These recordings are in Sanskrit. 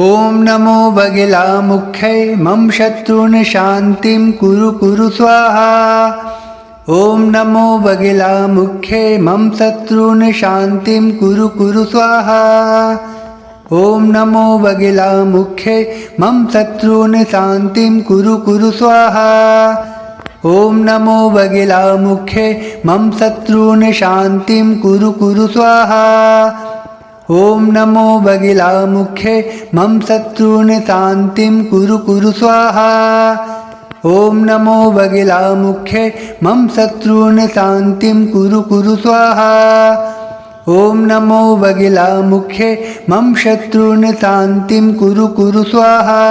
ॐ नमो बगिलामुख्यै मम शत्रून् शान्तिं कुरु स्वाहा। ॐ नमो बगिलामुख्यै मम शत्रून् शान्तिं कुरु स्वाहा। ॐ नमो बगिलामुख्यै मम शत्रून् शान्तिं कुरु स्वाहा। ॐ नमो बगिलामुख्यै मम शत्रून् शान्तिं कुरु स्वाहा। ॐ नमो बगिलामुख्यै मम शत्रून् शान्तिं कुरु स्वाहा। ॐ नमो बगिलामुख्यै मम शत्रून् शान्तिं कुरु स्वाहा। ॐ नमो बगिलामुख्यै मम शत्रून् शान्तिं कुरु स्वाहा।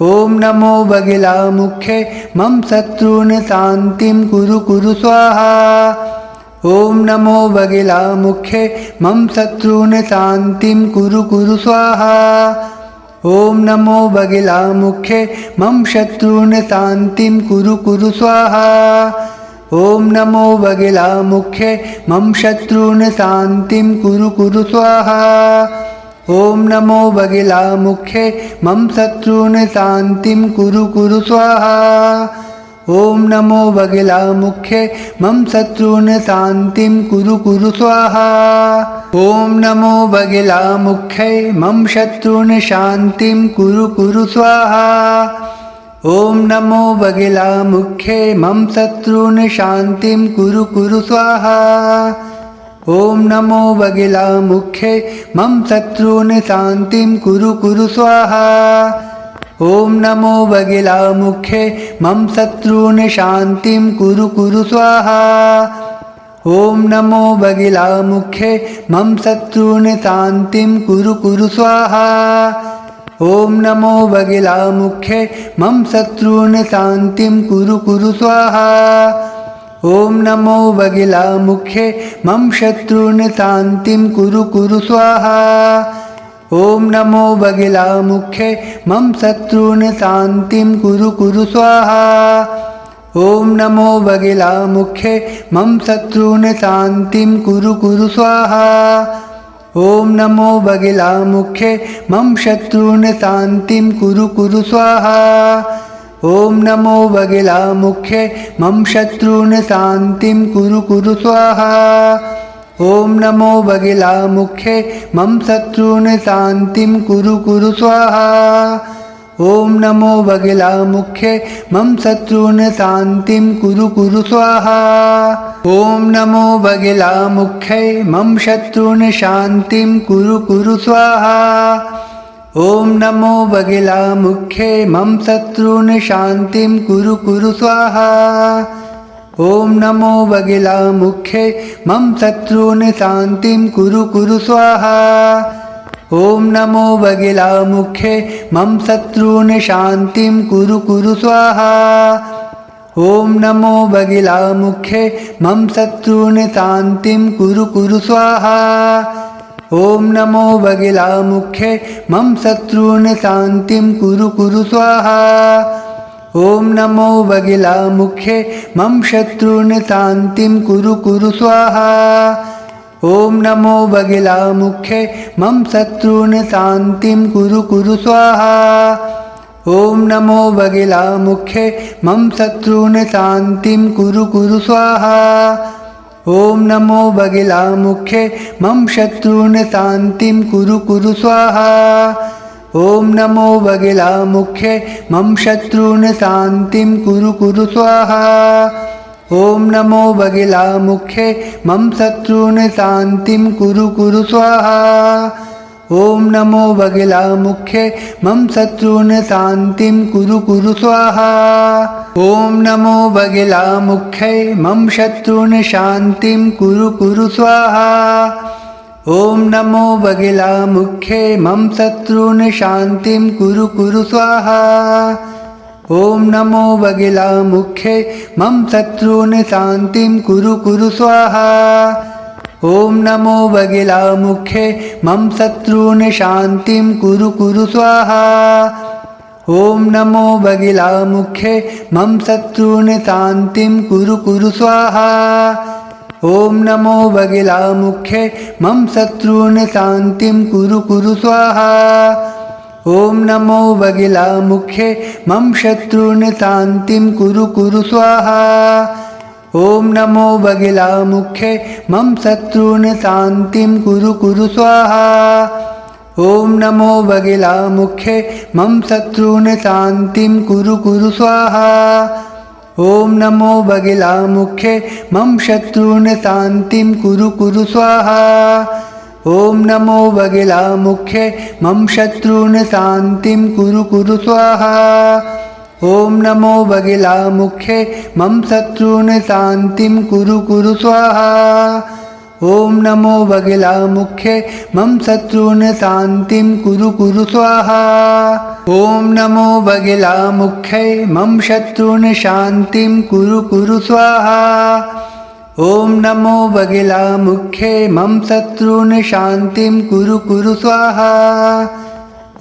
ॐ नमो बगिलामुख्यै मम शत्रून् शान्तिं कुरु स्वाहा। ॐ नमो बगिलामुख्यै मम शत्रून् शान्तिं कुरु स्वाहा। ॐ नमो बगिलामुख्यै मम शत्रून् शान्तिं कुरु स्वाहा। ॐ नमो बगिलामुख्यै मम शत्रून् शान्तिं कुरु स्वाहा। ॐ नमो बगिलामुख्यै मम शत्रून् शान्तिं कुरु स्वाहा। ॐ नमो बगिलामुख्यै मम शत्रून् शान्तिं कुरु स्वाहा। ॐ नमो बगिलामुख्यै मम शत्रून् शान्तिं कुरु स्वाहा। ॐ नमो बगिलामुख्यै मम शत्रून् शान्तिं कुरु स्वाहा। ॐ नमो बगिलामुख्यै मम शत्रून् शान्तिं कुरु स्वाहा। ॐ नमो बगिलामुख्यै मम शत्रून् शान्तिं कुरु स्वाहा। ॐ नमो बगिलामुख्यै मम शत्रून् शान्तिं कुरु स्वाहा। ॐ नमो बगिलामुख्यै मम शत्रून् शान्तिं कुरु स्वाहा। ॐ नमो बगिलामुख्यै मम शत्रून् शान्तिं कुरु स्वाहा। ॐ नमो बगिलामुख्यै मम शत्रून् शान्तिं कुरु स्वाहा। ॐ नमो बगिलामुख्यै मम शत्रून् शान्तिं कुरु स्वाहा। ॐ नमो बगिलामुख्यै मम शत्रून् शान्तिं कुरु स्वाहा। ॐ नमो बगिलामुख्यै मम शत्रून् शान्तिं कुरु स्वाहा। ॐ नमो बगिलामुख्यै मम शत्रून् शान्तिं कुरु स्वाहा। ॐ नमो बगिलामुख्यै मम शत्रून् शान्तिं कुरु स्वाहा। ॐ नमो बगिलामुख्यै मम शत्रून् शान्तिं कुरु स्वाहा। ॐ नमो बगिलामुख्यै मम शत्रून् शान्तिं कुरु स्वाहा। ॐ नमो बगिलामुख्यै मम शत्रून् शान्तिं कुरु स्वाहा। ॐ नमो बगिलामुख्यै मम शत्रून् शान्तिं कुरु स्वाहा। ॐ नमो बगिलामुख्यै मम शत्रून् शान्तिं कुरु स्वाहा। ॐ नमो बगिलामुख्यै मम शत्रून् शान्तिं कुरु स्वाहा। ॐ नमो बगिलामुख्यै मम शत्रून् शान्तिं कुरु स्वाहा। ॐ नमो बगिलामुख्यै मम शत्रून् शान्तिं कुरु स्वाहा। ॐ नमो बगिलामुख्यै मम शत्रून् शान्तिं कुरु स्वाहा। ॐ नमो बगिलामुख्यै मम शत्रून् शान्तिं कुरु स्वाहा। ॐ नमो बगिलामुख्यै मम शत्रून् शान्तिं कुरु स्वाहा। ॐ नमो बगिलामुख्यै मम शत्रून् शान्तिं कुरु स्वाहा। ॐ नमो बगिलामुख्यै मम शत्रून् शान्तिं कुरु स्वाहा। ॐ नमो बगिलामुख्यै मम शत्रून् शान्तिं कुरु स्वाहा। ॐ नमो बगिलामुख्यै मम शत्रून् शान्तिं कुरु स्वाहा। ॐ नमो बगिलामुख्यै मम शत्रून् शान्तिं कुरु स्वाहा। ॐ नमो बगिलामुख्यै मम शत्रून् शान्तिं कुरु स्वाहा। ॐ नमो बगिलामुख्यै मम शत्रून् शान्तिं कुरु स्वाहा। ॐ नमो बगिलामुख्यै मम शत्रून् शान्तिं कुरु स्वाहा। ॐ नमो बगिलामुखे मम शत्रून् शान्तिं कुरु स्वाहा। ॐ नमो बगिलामुखे मम शत्रून् शान्तिं कुरु स्वाहा। ॐ नमो बगिलामुखे मम शत्रून् शान्तिं कुरु स्वाहा। ॐ नमो बगिलामुखे मम शत्रून् शान्तिं कुरु स्वाहा। ॐ नमो बगिलामुखे मम शत्रून् शान्तिं कुरु स्वाहा। ॐ नमो बगिलामुखे मम शत्रून् शान्तिं कुरु स्वाहा। ॐ नमो बगिलामुखे मम शत्रून् शान्तिं कुरु स्वाहा। ॐ नमो बगिलामुखे मम शत्रून् शान्तिं कुरु स्वाहा। ॐ नमो बगिलामुखे मम शत्रून् शान्तिं कुरु स्वाहा।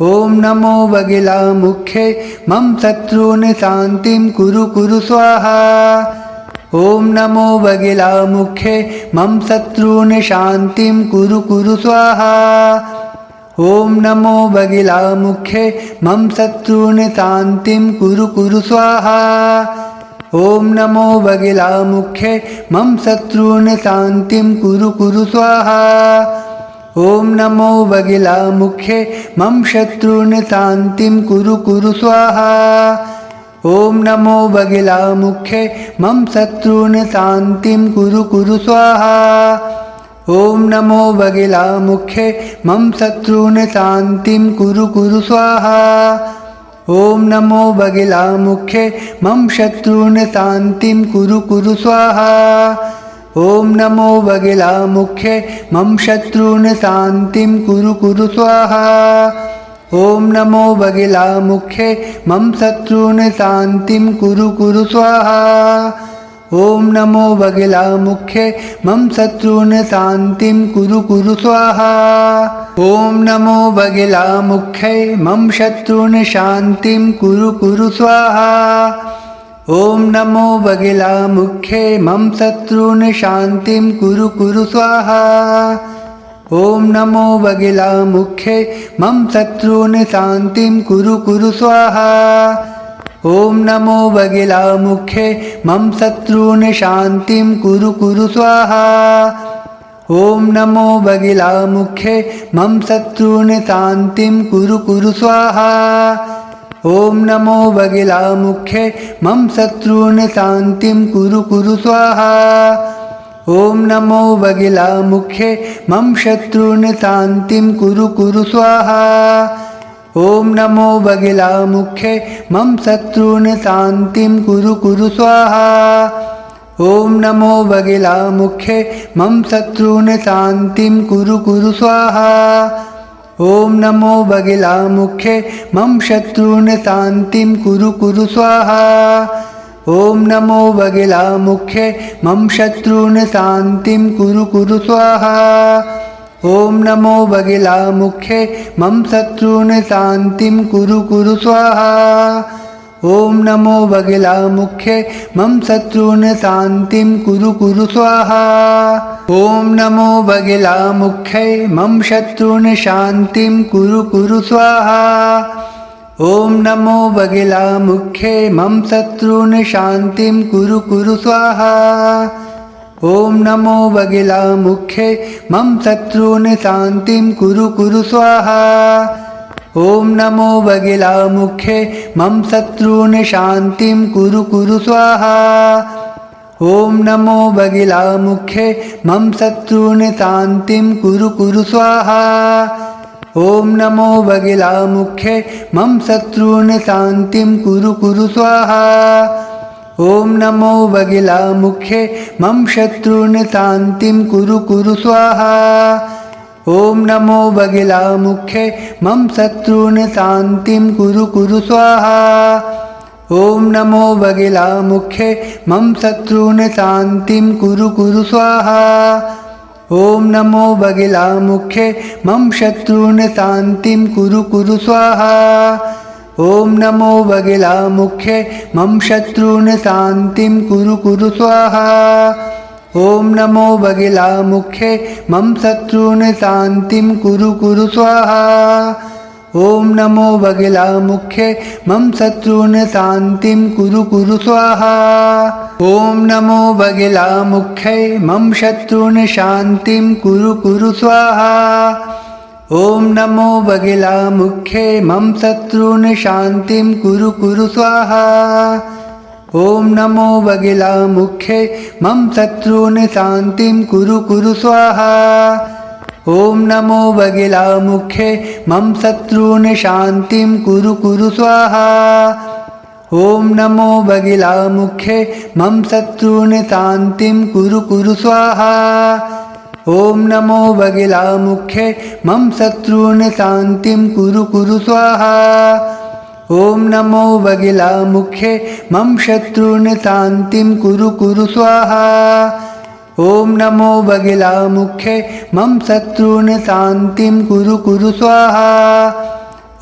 ॐ नमो बगिलामुखे मम शत्रून् शान्तिं कुरु स्वाहा। ॐ नमो बगिलामुखे मम शत्रून् शान्तिं कुरु स्वाहा। ॐ नमो बगिलामुखे मम शत्रून् शान्तिं कुरु स्वाहा। ॐ नमो बगिलामुखे मम शत्रून् शान्तिं कुरु स्वाहा। ॐ नमो बगिलामुखे मम शत्रून् शान्तिं कुरु स्वाहा। ॐ नमो बगिलामुखे मम शत्रून् शान्तिं कुरु स्वाहा। ॐ नमो बगिलामुखे मम शत्रून् शान्तिं कुरु स्वाहा। ॐ नमो बगिलामुखे मम शत्रून् शान्तिं कुरु स्वाहा। ॐ नमो बगिलामुखे मम शत्रून् शान्तिं कुरु स्वाहा। ॐ नमो बगिलामुखे मम शत्रून् शान्तिं कुरु स्वाहा। ॐ नमो बगिलामुखे मम शत्रून् शान्तिं कुरु स्वाहा। ॐ नमो बगिलामुखे मम शत्रून् शान्तिं कुरु स्वाहा। ॐ नमो बगिलामुखे मम शत्रून् शान्तिं कुरु स्वाहा। ॐ नमो बगिलामुखे मम शत्रून् शान्तिं कुरु स्वाहा। ॐ नमो बगिलामुखे मम शत्रून् शान्तिं कुरु स्वाहा। ॐ नमो बगिलामुखे मम शत्रून् शान्तिं कुरु स्वाहा। ॐ नमो बगिलामुखे मम शत्रून् शान्तिं कुरु स्वाहा। ॐ नमो बगिलामुखे मम शत्रून् शान्तिं कुरु स्वाहा। ॐ नमो बगिलामुखे मम शत्रून् शान्तिं कुरु स्वाहा। ॐ नमो बगिलामुखे मम शत्रून् शान्तिं कुरु स्वाहा। ॐ नमो बगिलामुखे मम शत्रून् शान्तिं कुरु स्वाहा। ॐ नमो बगिलामुखे मम शत्रून् शान्तिं कुरु स्वाहा। ॐ नमो बगिलामुखे मम शत्रून् शान्तिं कुरु स्वाहा। ॐ नमो बगिलामुखे मम शत्रून् शान्तिं कुरु स्वाहा। ॐ नमो बगिलामुखे मम शत्रून् शान्तिं कुरु स्वाहा। ॐ नमो बगिलामुखे मम शत्रून् शान्तिं कुरु स्वाहा। ॐ नमो बगिलामुखे मम शत्रून् शान्तिं कुरु स्वाहा। ॐ नमो बगिलामुखे मम शत्रून् शान्तिं कुरु स्वाहा। ॐ नमो बगिलामुखे मम शत्रून् शान्तिं कुरु स्वाहा। ॐ नमो बगिलामुखे मम शत्रून् शान्तिं कुरु स्वाहा। ॐ नमो बगिलामुखे मम शत्रून् शान्तिं कुरु स्वाहा। ॐ नमो बगिलामुखे मम शत्रून् शान्तिं कुरु स्वाहा। ॐ नमो बगिलामुखे मम शत्रून् शान्तिं कुरु स्वाहा। ॐ नमो बगिलामुखे मम शत्रून् शान्तिं कुरु स्वाहा। ॐ नमो बगिलामुखे मम शत्रून् शान्तिं कुरु स्वाहा। ॐ नमो बगिलामुखे मम शत्रून् शान्तिं कुरु स्वाहा। ॐ नमो बगिलामुखे मम शत्रून् शान्तिं कुरु कुरु स्वाहा। ॐ नमो बगिलामुखे मम शत्रून् शान्तिं कुरु कुरु स्वाहा। ॐ नमो बगिलामुखे मम शत्रून् शान्तिं कुरु कुरु स्वाहा। ॐ नमो बगिलामुखे मम शत्रून् शान्तिं कुरु कुरु स्वाहा। ॐ नमो बगिलामुखे मम शत्रून् शान्तिं कुरु कुरु स्वाहा। ॐ नमो बगिलामुखे मम शत्रून् शान्तिं कुरु कुरु स्वाहा। ॐ नमो बगिलामुखे मम शत्रून् शान्तिं कुरु कुरु स्वाहा। ॐ नमो बगिलामुखे मम शत्रून् शान्तिं कुरु कुरु स्वाहा। ॐ नमो बगिलामुखे मम शत्रून् शान्तिं कुरु कुरु स्वाहा।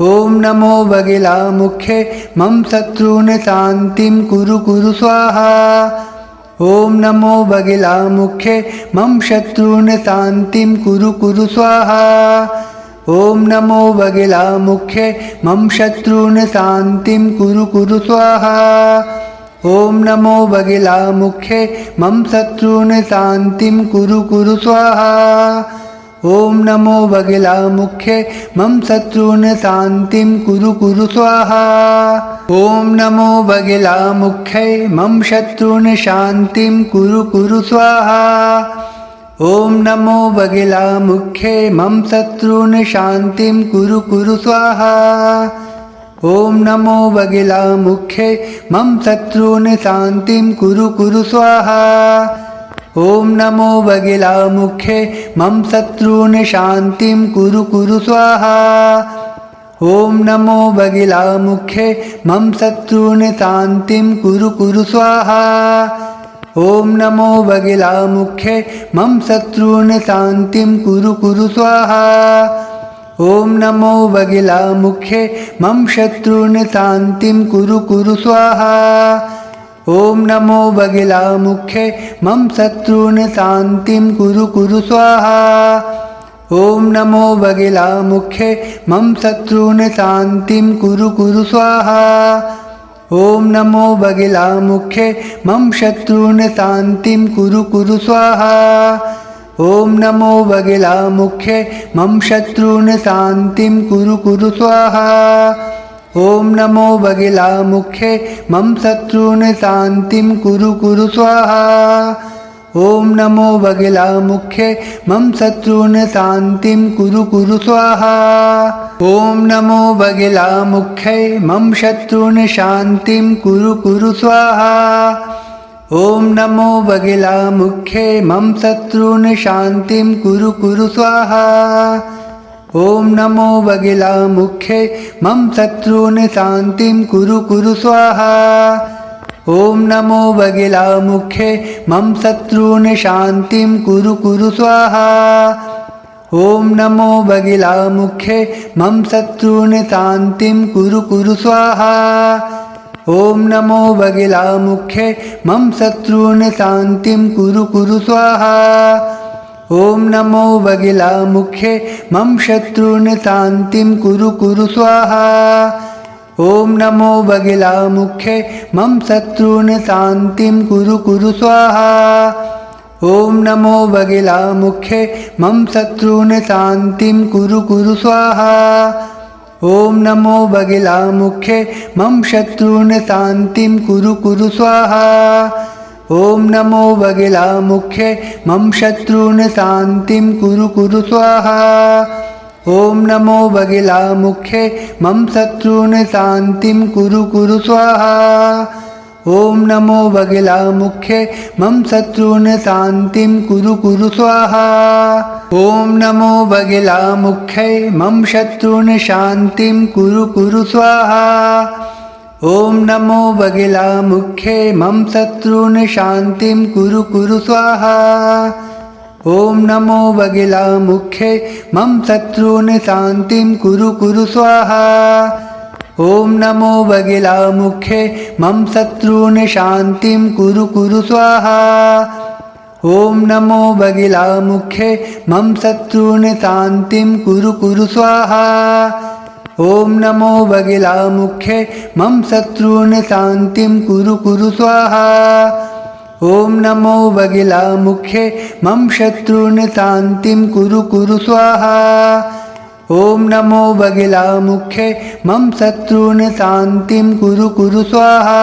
ॐ नमो बगिलामुखे मम शत्रून् शान्तिं कुरु कुरु स्वाहा। ॐ नमो बगिलामुखे मम शत्रून् शान्तिं कुरु कुरु स्वाहा। ॐ नमो बगिलामुखे मम शत्रून् शान्तिं कुरु कुरु स्वाहा। ॐ नमो बगिलामुखे मम शत्रून् शान्तिं कुरु कुरु स्वाहा। ॐ नमो बगिलामुखे मम शत्रून् शान्तिं कुरु कुरु स्वाहा। ॐ नमो बगिलामुखे मम शत्रून् शान्तिं कुरु कुरु स्वाहा। ॐ नमो बगिलामुखे मम शत्रून् शान्तिं कुरु कुरु स्वाहा। ॐ नमो बगिलामुखे मम शत्रून् शान्तिं कुरु कुरु स्वाहा। ॐ नमो बगिलामुखे मम शत्रून् शान्तिं कुरु कुरु स्वाहा। ॐ नमो बगिलामुखे मम शत्रून् शान्तिं कुरु कुरु स्वाहा। ॐ नमो बगिलामुखे मम शत्रून् शान्तिं कुरु कुरु स्वाहा। ॐ नमो बगिलामुखे मम शत्रून् शान्तिं कुरु कुरु स्वाहा। ॐ नमो बगिलामुखे मम शत्रून् शान्तिं कुरु कुरु स्वाहा। ॐ नमो बगिलामुखे मम शत्रून् शान्तिं कुरु कुरु स्वाहा। ॐ नमो बगिलामुखे मम शत्रून् शान्तिं कुरु कुरु स्वाहा। ॐ नमो बगिलामुखे मम शत्रून् शान्तिं कुरु कुरु स्वाहा। ॐ नमो बगिलामुखे मम शत्रून् शान्तिं कुरु कुरु स्वाहा। ॐ नमो बगिलामुखे मम शत्रून् शान्तिं कुरु कुरु स्वाहा। ॐ नमो बगिलामुखे मम शत्रून् शान्तिं कुरु कुरु स्वाहा। ॐ नमो बगिलामुखे मम शत्रून् शान्तिं कुरु कुरु स्वाहा। ॐ नमो बगिलामुखे मम शत्रून् शान्तिं कुरु कुरु स्वाहा। ॐ नमो बगिलामुखे मम शत्रून् शान्तिं कुरु कुरु स्वाहा। ॐ नमो बगिलामुखे मम शत्रून् शान्तिं कुरु कुरु स्वाहा। ॐ नमो बगिलामुखे मम शत्रून् शान्तिं कुरु कुरु स्वाहा। ॐ नमो बगिलामुखे मम शत्रून् शान्तिं कुरु कुरु स्वाहा। ॐ नमो बगिलामुखे मम शत्रून् शान्तिं कुरु कुरु स्वाहा। ॐ नमो बगिलामुखे मम शत्रून् शान्तिं कुरु कुरु स्वाहा। ॐ नमो बगिलामुखे मम शत्रून् शान्तिं कुरु कुरु स्वाहा। ॐ नमो बगिलामुखे मम शत्रून् शान्तिं कुरु कुरु स्वाहा। ॐ नमो बगिलामुखे मम शत्रून् शान्तिं कुरु कुरु स्वाहा। ॐ नमो बगिलामुखे मम शत्रून् शान्तिं कुरु कुरु स्वाहा। ॐ नमो बगिलामुखे मम शत्रून् शान्तिं कुरु कुरु स्वाहा। ॐ नमो बगिलामुखे मम शत्रून् शान्तिं कुरु कुरु स्वाहा। ॐ नमो बगिलामुखे मम शत्रून् शान्तिं कुरु कुरु स्वाहा। ॐ नमो बगिलामुखे मम शत्रून् शान्तिं कुरु कुरु स्वाहा। ॐ नमो बगिलामुखे मम शत्रून् शान्तिं कुरु कुरु स्वाहा। ॐ नमो बगिलामुखे मम शत्रून् शान्तिं कुरु स्वाहा। ॐ नमो बगिलामुखे मम शत्रून् शान्तिं कुरु स्वाहा। ॐ नमो बगिलामुखे मम शत्रून् शान्तिं कुरु स्वाहा।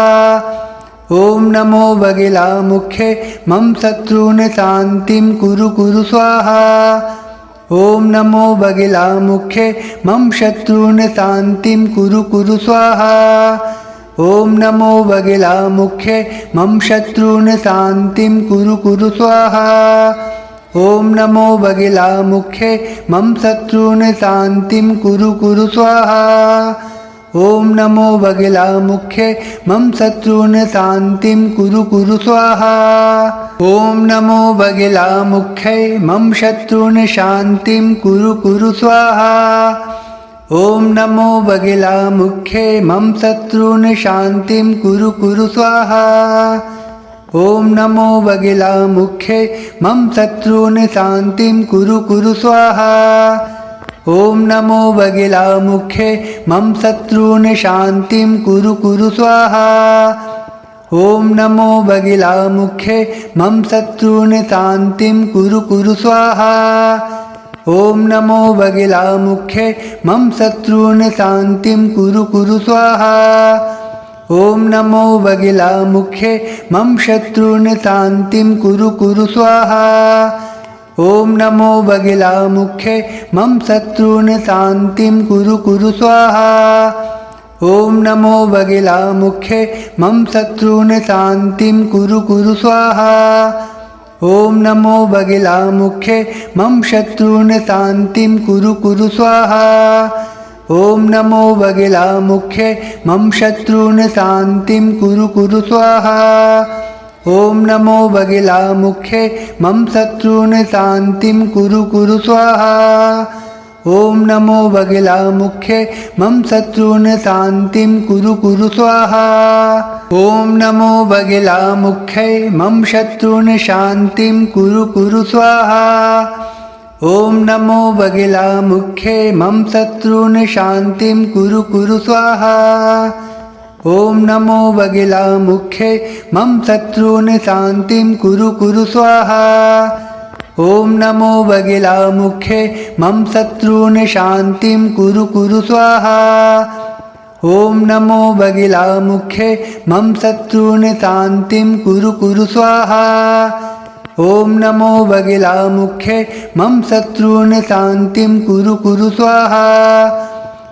ॐ नमो बगिलामुखे मम शत्रून् शान्तिं कुरु स्वाहा। ॐ नमो बगिलामुखे मम शत्रून् शान्तिं कुरु स्वाहा। ॐ नमो बगिलामुखे मम शत्रून् शान्तिं कुरु स्वाहा। ॐ नमो बगिलामुखे मम शत्रून् शान्तिं कुरु स्वाहा। ॐ नमो बगिलामुखे मम शत्रून् शान्तिं कुरु स्वाहा। ॐ नमो बगिलामुखे मम शत्रून् शान्तिं कुरु स्वाहा। ॐ नमो बगिलामुखे मम शत्रून् शान्तिं कुरु स्वाहा। ॐ नमो बगिलामुखे मम शत्रून् शान्तिं कुरु स्वाहा। ॐ नमो बगिलामुखे मम शत्रून् शान्तिं कुरु स्वाहा। ॐ नमो बगिलामुखे मम शत्रून् शान्तिं कुरु स्वाहा। ॐ नमो बगिलामुखे मम शत्रून् शान्तिं कुरु स्वाहा। ॐ नमो बगिलामुखे मम शत्रून् शान्तिं कुरु स्वाहा। ॐ नमो बगिलामुखे मम शत्रून् शान्तिं कुरु स्वाहा। ॐ नमो बगिलामुखे मम शत्रून् शान्तिं कुरु स्वाहा। ॐ नमो बगिलामुखे मम शत्रून् शान्तिं कुरु स्वाहा। ॐ नमो बगिलामुखे मम शत्रून् शान्तिं कुरु स्वाहा। ॐ नमो बगिलामुखे मम शत्रून् शान्तिं कुरु स्वाहा। ॐ नमो बगिलामुखे मम शत्रून् शान्तिं कुरु स्वाहा। ॐ नमो बगिलामुखे मम शत्रून् शान्तिं कुरु स्वाहा। ॐ नमो बगिलामुखे मम शत्रून् शान्तिं कुरु स्वाहा। ॐ नमो बगिलामुखे मम शत्रून् शान्तिं कुरु स्वाहा। ॐ नमो बगिलामुखे मम शत्रून् शान्तिं कुरु स्वाहा। ॐ नमो बगिलामुखे मम शत्रून् शान्तिं कुरु स्वाहा। ॐ नमो बगिलामुखे मम शत्रून् शान्तिं कुरु स्वाहा।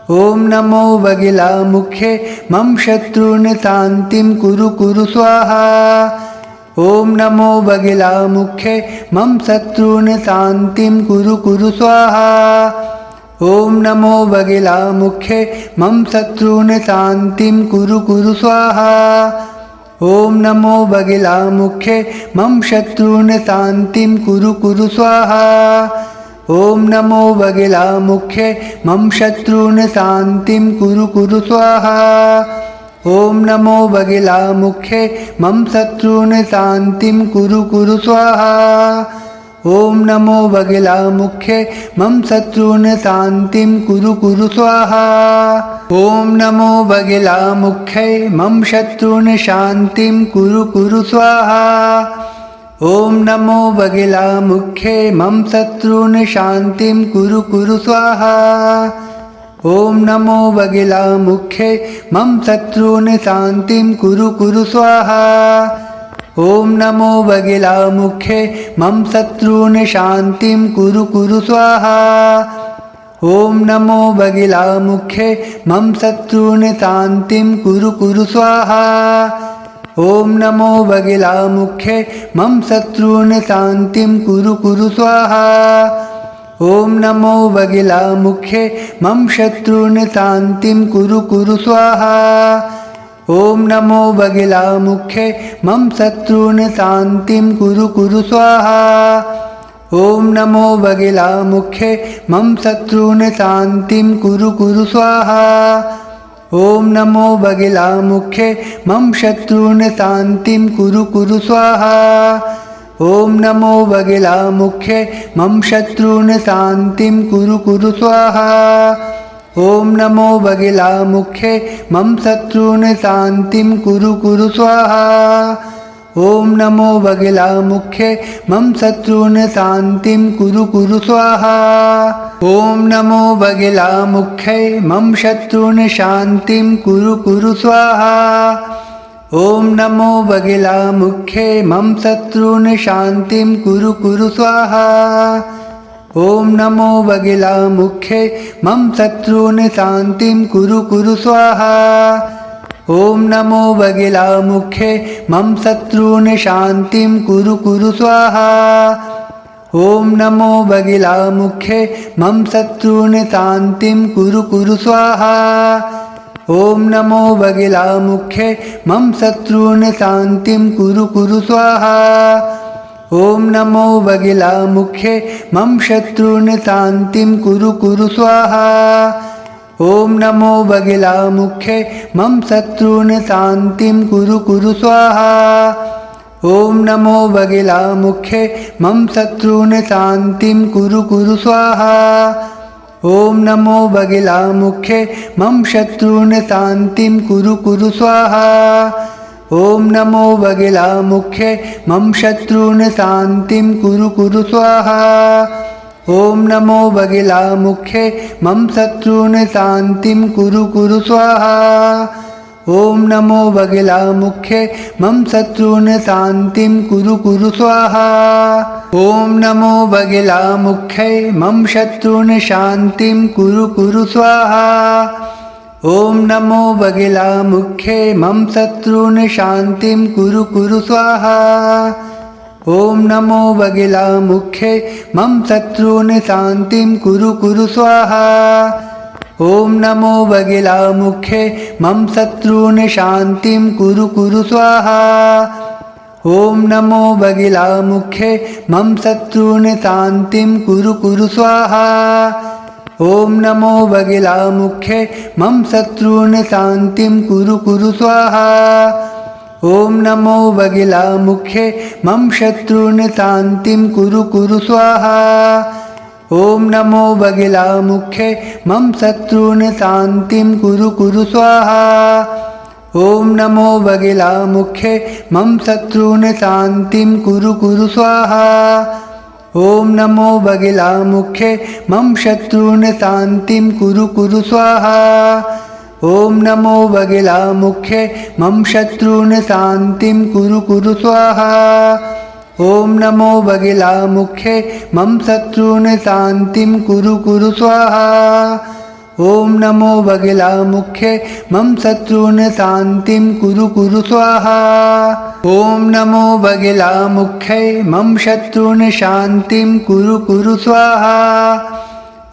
ॐ नमो बगिलामुखे मम शत्रून् शान्तिं कुरु स्वाहा। ॐ नमो बगिलामुखे मम शत्रून् शान्तिं कुरु स्वाहा। ॐ नमो बगिलामुखे मम शत्रून् शान्तिं कुरु स्वाहा। ॐ नमो बगिलामुखे मम शत्रून् शान्तिं कुरु स्वाहा। ॐ नमो बगिलामुखे मम शत्रून् शान्तिं कुरु स्वाहा। ॐ नमो बगिलामुखे मम शत्रून् शान्तिं कुरु स्वाहा। ॐ नमो बगिलामुखे मम शत्रून् शान्तिं कुरु स्वाहा। ॐ नमो बगिलामुखे मम शत्रून् शान्तिं कुरु स्वाहा। ॐ नमो बगिलामुखे मम शत्रून् शान्तिं कुरु स्वाहा। ॐ नमो बगिलामुखे मम शत्रून् शान्तिं कुरु स्वाहा। ॐ नमो बगिलामुखे मम शत्रून् शान्तिं कुरु स्वाहा। ॐ नमो बगिलामुखे मम शत्रून् शान्तिं कुरु स्वाहा। ॐ नमो बगिलामुखे मम शत्रून् शान्तिं कुरु स्वाहा। ॐ नमो बगिलामुखे मम शत्रून् शान्तिं कुरु स्वाहा। ॐ नमो बगिलामुखे मम शत्रून् शान्तिं कुरु स्वाहा। ॐ नमो बगिलामुखे मम शत्रून् शान्तिं कुरु स्वाहा। ॐ नमो बगिलामुखे मम शत्रून् शान्तिं कुरु स्वाहा। ॐ नमो बगिलामुखे मम शत्रून् शान्तिं कुरु स्वाहा। ॐ नमो बगिलामुखे मम शत्रून् शान्तिं कुरु स्वाहा। ॐ नमो बगिलामुखे मम शत्रून् शान्तिं कुरु स्वाहा। ॐ नमो बगिलामुखे मम शत्रून् शान्तिं कुरु स्वाहा। ॐ नमो बगिलामुखे मम शत्रून् शान्तिं कुरु स्वाहा। ॐ नमो बगिलामुखे मम शत्रून् शान्तिं कुरु स्वाहा। ॐ नमो बगिलामुखे मम शत्रून् शान्तिं कुरु स्वाहा। ॐ नमो बगिलामुखे मम शत्रून् शान्तिं कुरु स्वाहा। ॐ नमो बगिलामुखे मम शत्रून् शान्तिं कुरु स्वाहा। ॐ नमो बगिलामुखे मम शत्रून् शान्तिं कुरु स्वाहा। ॐ नमो बगिलामुखे मम शत्रून् शान्तिं कुरु स्वाहा। ॐ नमो बगिलामुखे मम शत्रून् शान्तिं कुरु स्वाहा। ॐ नमो बगिलामुखे मम शत्रून् शान्तिं कुरु स्वाहा। ॐ नमो बगिलामुखे मम शत्रून् शान्तिं कुरु स्वाहा। ॐ नमो बगिलामुखे मम शत्रून् शान्तिं कुरु स्वाहा। ॐ नमो बगिलामुखे मम शत्रून् शान्तिं कुरु स्वाहा। ॐ नमो बगिलामुखे मम शत्रून् शान्तिं कुरु स्वाहा। ॐ नमो बगिलामुखे मम शत्रून् शान्तिं कुरु स्वाहा। ॐ नमो बगिलामुखे मम शत्रून् शान्तिं कुरु स्वाहा। ॐ नमो बगिलामुखे मम शत्रून् शान्तिं कुरु स्वाहा। ॐ नमो बगिलामुखे मम शत्रून् शान्तिं कुरु स्वाहा। ॐ नमो बगिलामुखे मम शत्रून् शान्तिं कुरु स्वाहा। ॐ नमो बगिलामुखे मम शत्रून् शान्तिं कुरु स्वाहा। ॐ नमो बगिलामुखे मम शत्रून् शान्तिं कुरु स्वाहा। ॐ नमो बगिलामुखे मम शत्रून् शान्तिं कुरु स्वाहा। ॐ नमो बगिलामुखे मम शत्रून् शान्तिं कुरु स्वाहा। ॐ नमो बगिलामुखे मम शत्रून् शान्तिं कुरु स्वाहा। ॐ नमो बगिलामुखे मम शत्रून् शान्तिं कुरु स्वाहा। ॐ नमो बगिलामुखे मम शत्रून् शान्तिं कुरु स्वाहा।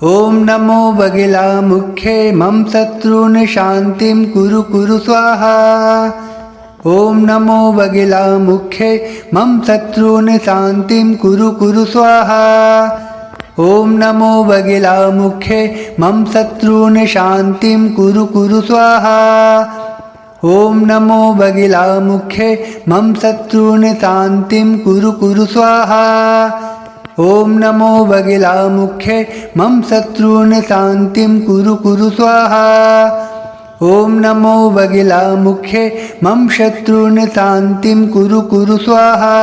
ॐ नमो बगिलामुखे मम शत्रून् शान्तिं कुरु स्वाहा। ॐ नमो बगिलामुखे मम शत्रून् शान्तिं कुरु स्वाहा। ॐ नमो बगिलामुखे मम शत्रून् शान्तिं कुरु स्वाहा। ॐ नमो बगिलामुखे मम शत्रून् शान्तिं कुरु स्वाहा। ॐ नमो बगिलामुखे मम शत्रून् शान्तिं कुरु स्वाहा। ॐ नमो बगिलामुखे मम शत्रून् शान्तिं कुरु स्वाहा।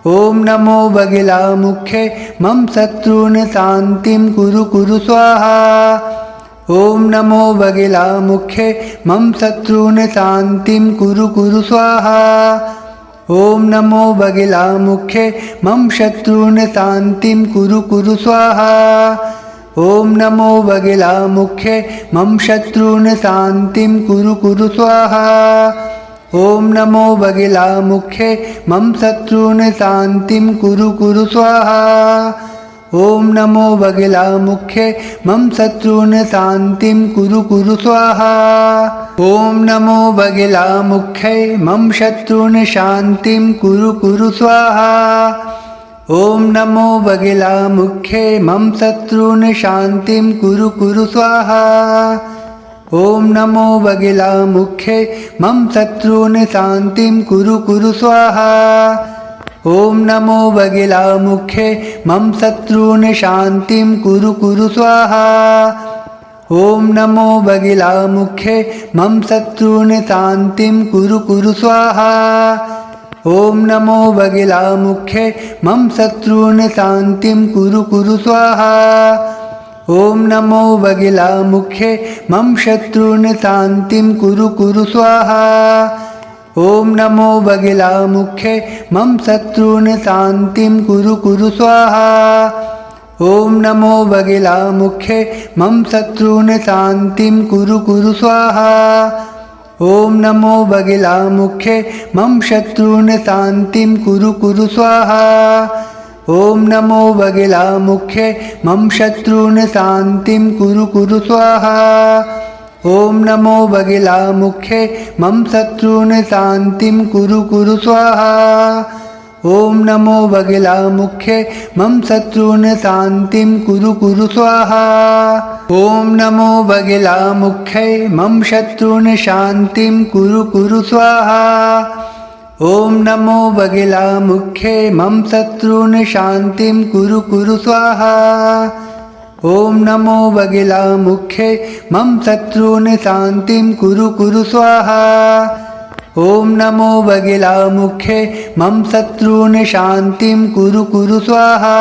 ॐ नमो बगिलामुखे मम शत्रून् शान्तिं कुरु स्वाहा। ॐ नमो बगिलामुखे मम शत्रून् शान्तिं कुरु स्वाहा। ॐ नमो बगिलामुखे मम शत्रून् शान्तिं कुरु स्वाहा। ॐ नमो बगिलामुखे मम शत्रून् शान्तिं कुरु स्वाहा। ॐ नमो बगिलामुखे मम शत्रून् शान्तिं कुरु स्वाहा। ॐ नमो बगिलामुखे मम शत्रून् शान्तिं कुरु स्वाहा। ॐ नमो बगिलामुखे मम शत्रून् शान्तिं कुरु स्वाहा। ॐ नमो बगिलामुखे मम शत्रून् शान्तिं कुरु स्वाहा। ॐ नमो बगिलामुखे मम शत्रून् शान्तिं कुरु स्वाहा। ॐ नमो बगिलामुखे मम शत्रून् शान्तिं कुरु स्वाहा। ॐ नमो बगिलामुखे मम शत्रून् शान्तिं कुरु स्वाहा। ॐ नमो बगिलामुखे मम शत्रून् शान्तिं कुरु कुरु स्वाहा। ॐ नमो बगिलामुखे मम शत्रून् शान्तिं कुरु कुरु स्वाहा। ॐ नमो बगिलामुखे मम शत्रून् शान्तिं कुरु कुरु स्वाहा। ॐ नमो बगिलामुखे मम शत्रून् शान्तिं कुरु कुरु स्वाहा। ॐ नमो बगिलामुखे मम शत्रून् शान्तिं कुरु कुरु स्वाहा। ॐ नमो बगिलामुखे मम शत्रून् शान्तिं कुरु कुरु स्वाहा। ॐ नमो बगिलामुखे मम शत्रून् शान्तिं कुरु कुरु स्वाहा। ॐ नमो बगिलामुखे मम शत्रून् शान्तिं कुरु कुरु स्वाहा। ॐ नमो बगिलामुखे मम शत्रून् शान्तिं कुरु कुरु स्वाहा। ॐ नमो बगिलामुखे मम शत्रून् शान्तिं कुरु कुरु स्वाहा। ॐ नमो बगिलामुखे मम शत्रून् शान्तिं कुरु कुरु स्वाहा। ॐ नमो बगिलामुखे मम शत्रून् शान्तिं कुरु कुरु स्वाहा। ॐ नमो बगिलामुखे मम शत्रून् शान्तिं कुरु कुरु स्वाहा।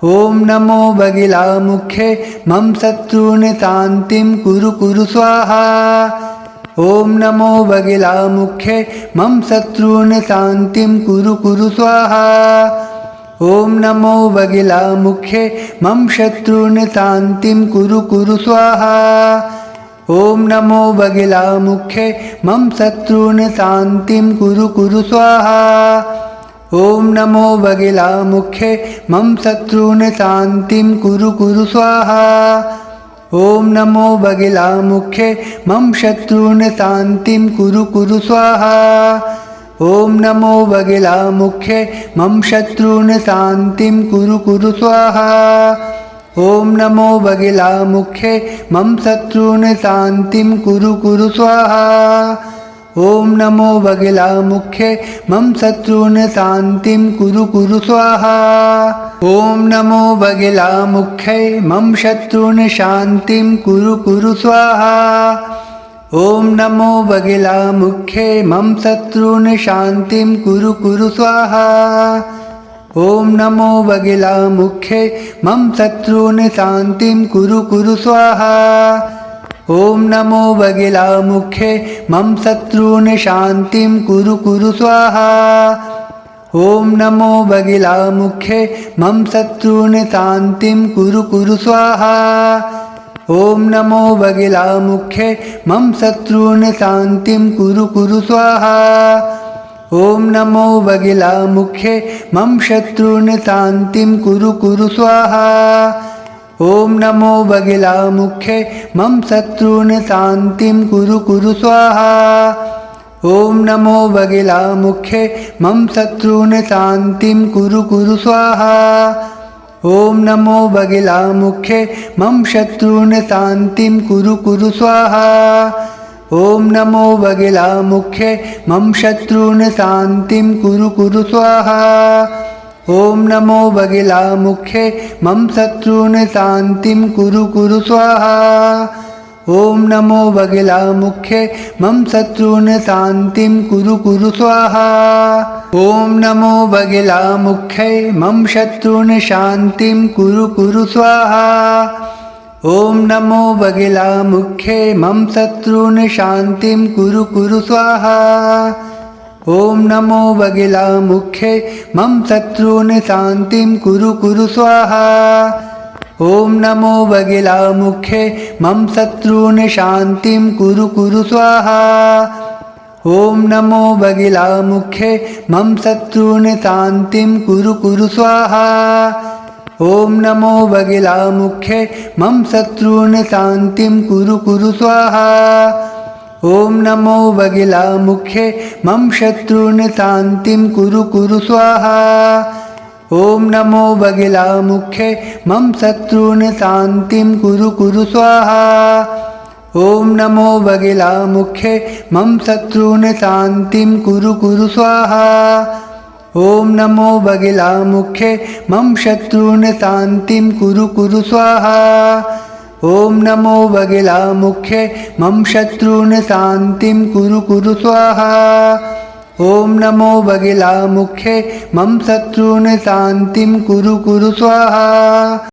ॐ नमो बगिलामुखे मम शत्रून् शान्तिं कुरु कुरु स्वाहा। ॐ नमो बगिलामुखे मम शत्रून् शान्तिं कुरु कुरु स्वाहा। ॐ नमो बगिलामुखे मम शत्रून् शान्तिं कुरु कुरु स्वाहा। ॐ नमो बगिलामुखे मम शत्रून् शान्तिं कुरु कुरु स्वाहा। ॐ नमो बगिलामुखे मम शत्रून् शान्तिं कुरु कुरु स्वाहा। ॐ नमो बगिलामुखे मम शत्रून् शान्तिं कुरु कुरु स्वाहा। ॐ नमो बगिलामुखे मम शत्रून् शान्तिं कुरु कुरु स्वाहा। ॐ नमो बगिलामुखे मम शत्रून् शान्तिं कुरु कुरु स्वाहा। ॐ नमो बगिलामुखे मम शत्रून् शान्तिं कुरु कुरु स्वाहा। ॐ नमो बगिलामुखे मम शत्रून् शान्तिं कुरु कुरु स्वाहा। ॐ नमो बगिलामुखे मम शत्रून् शान्तिं कुरु कुरु स्वाहा। ॐ नमो बगिलामुखे मम शत्रून् शान्तिं कुरु कुरु स्वाहा। ॐ नमो बगिलामुखे मम शत्रून् शान्तिं कुरु कुरु स्वाहा। ॐ नमो बगिलामुखे मम शत्रून् शान्तिं कुरु कुरु स्वाहा। ॐ नमो बगिलामुखे मम शत्रून् शान्तिं कुरु कुरु स्वाहा। ॐ नमो बगिलामुखे मम शत्रून् शान्तिं कुरु कुरु स्वाहा। ॐ नमो बगिलामुखे मम शत्रून् शान्तिं कुरु कुरु स्वाहा। ॐ नमो बगिलामुखे मम शत्रून् शान्तिं कुरु कुरु स्वाहा। ॐ नमो बगिलामुखे मम शत्रून् शान्तिं कुरु कुरु स्वाहा। ॐ नमो बगिलामुखे मम शत्रून् शान्तिं कुरु कुरु स्वाहा। ॐ नमो बगिलामुखे मम शत्रून् शान्तिं कुरु कुरु स्वाहा। ॐ नमो बगिलामुखे मम शत्रून् शान्तिं कुरु कुरु स्वाहा। ॐ नमो बगिलामुखे मम शत्रून् शान्तिं कुरु कुरु स्वाहा। ॐ नमो बगिलामुखे मम शत्रून् शान्तिं कुरु कुरु स्वाहा। ॐ नमो बगिलामुखे मम शत्रून् शान्तिं कुरु कुरु स्वाहा। ॐ नमो बगिलामुखे मम शत्रून् शान्तिं कुरु कुरु स्वाहा। ॐ नमो बगिलामुखे मम शत्रून् शान्तिं कुरु कुरु स्वाहा। ॐ नमो बगिलामुखे मम शत्रून् शान्तिं कुरु कुरु स्वाहा। ॐ नमो बगिलामुखे मम शत्रून् शान्तिं कुरु कुरु स्वाहा। ॐ नमो बगिलामुखे मम शत्रून् शान्तिं कुरु कुरु स्वाहा। ॐ नमो बगिलामुखे मम शत्रून् शान्तिं कुरु कुरु स्वाहा। ॐ नमो बगिलामुखे मम शत्रून् शान्तिं कुरु कुरु स्वाहा। ॐ नमो बगिलामुखे मम शत्रून् शान्तिं कुरु स्वाहा ॐ नमो बगिलामुखे मम शत्रून् शान्तिं कुरु स्वाहा।